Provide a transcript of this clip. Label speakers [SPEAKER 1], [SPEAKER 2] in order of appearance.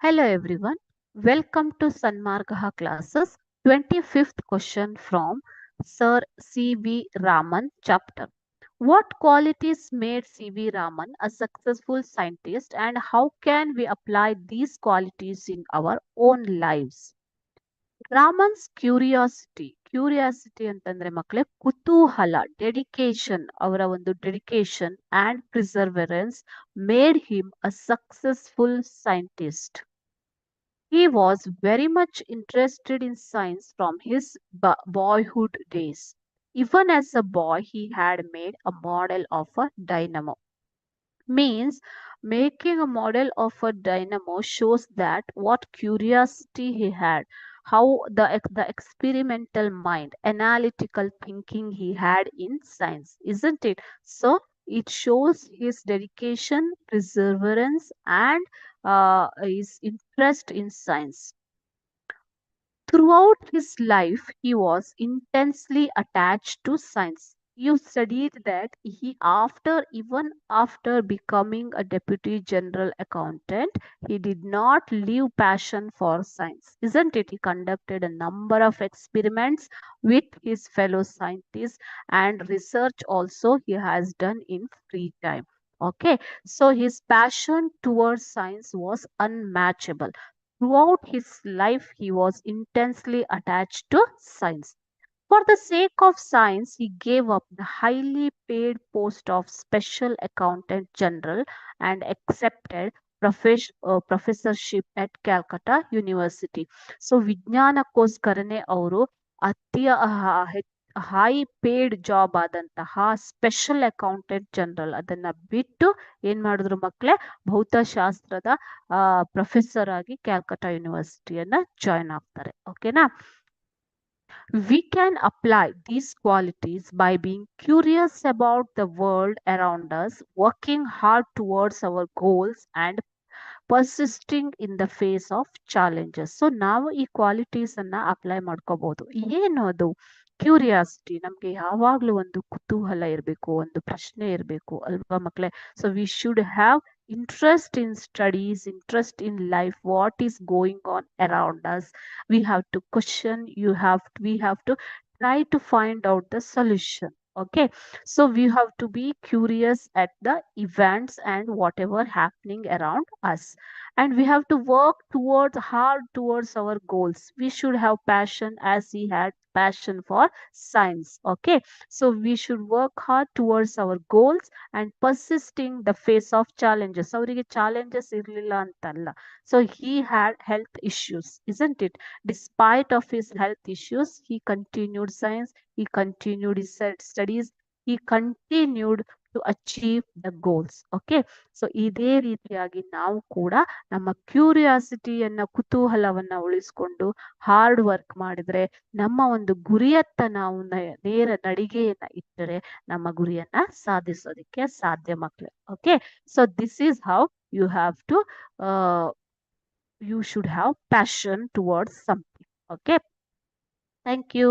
[SPEAKER 1] Hello everyone. Welcome to Sanmargaha classes. 25th question from Sir C.V. Raman chapter. What qualities made C.V. Raman a successful scientist and how can we apply these qualities in our own lives? Raman's curiosity ಅಂತಂದ್ರೆ ಮಕ್ಕಳೇ ಕುತೂಹಲ dedication ಅವರ ಒಂದು dedication and perseverance made him a successful scientist. He was very much interested in science from his boyhood days. Even as a boy, he had made a model of a dynamo. Means making a model of a dynamo shows that what curiosity he had, how the experimental mind, analytical thinking he had in science, isn't it? So it shows his dedication, perseverance, and his interest in science. Throughout his life, he was intensely attached to science. You studied that even after becoming a deputy general accountant, he did not leave passion for science. Isn't it? He conducted a number of experiments with his fellow scientists and research also he has done in free time. Okay, so his passion towards science was unmatchable. Throughout his life, he was intensely attached to science. For the sake of science, he gave up the highly paid post of special accountant general and accepted professorship at Calcutta University. So ವಿಜ್ಞಾನಕ್ಕೋಸ್ಕರನೇ ಅವರು ಅತಿ high paid job ಆದಂತಹ special accountant general ಅದನ್ನ ಬಿಟ್ಟು ಏನ್ ಮಾಡಿದ್ರು ಮಕ್ಕಳೇ ಭೌತಶಾಸ್ತ್ರದ ಪ್ರೊಫೆಸರ್ ಆಗಿ ಕ್ಯಾಲ್ಕಟಾ ಯೂನಿವರ್ಸಿಟಿಯನ್ನ ಜಾಯ್ನ್ ಆಗ್ತಾರೆ. ಓಕೆನಾ? We can apply these qualities by being curious about the world around us, working hard towards our goals, and persisting in the face of challenges. So ನಾವು ಈ ಕ್ವಾಲಿಟೀಸ್ ಅನ್ನ ಅಪ್ಲೈ ಮಾಡ್ಕೋಬಹುದು. ಏನು ಅದು? Curiosity. ನಮ್ಗೆ ಯಾವಾಗ್ಲೂ ಒಂದು ಕುತೂಹಲ ಇರಬೇಕು, ಒಂದು ಪ್ರಶ್ನೆ ಇರಬೇಕು ಅಲ್ವಾ ಮಕ್ಕಳೇ? So we should have interest in studies, interest in life, what is going on around us. We have to question, we have to try to find out the solution. Okay, so we have to be curious at the events and whatever happening around us, and we have to work towards hard towards our goals. We should have passion as he had passion for science. Okay, so we should work hard towards our goals and persisting the face of challenges. ಅವರಿಗೆ challenges ಇರಲಿಲ್ಲ ಅಂತಲ್ಲ. So he had health issues, isn't it? Despite of his health issues, he continued science, he continued his studies, he continued to achieve the goals. Okay, so ಇದೇ ರೀತಿಯಾಗಿ ನಾವು ಕೂಡ ನಮ್ಮ ಕ್ಯೂರಿಯಾಸಿಟಿಯನ್ನ ಕುತೂಹಲವನ್ನ ಉಳಿಸ್ಕೊಂಡು hard work ಮಾಡಿದ್ರೆ, ನಮ್ಮ ಒಂದು ಗುರಿಯತ್ತ ನಾವು ನೇರ ನಡಿಗೆಯನ್ನ ಇಟ್ಟರೆ ನಮ್ಮ ಗುರಿಯನ್ನ ಸಾಧಿಸೋದಕ್ಕೆ ಸಾಧ್ಯ ಮಕ್ಕಳು. Okay, so this is how you have to you should have passion towards something. Okay, thank you.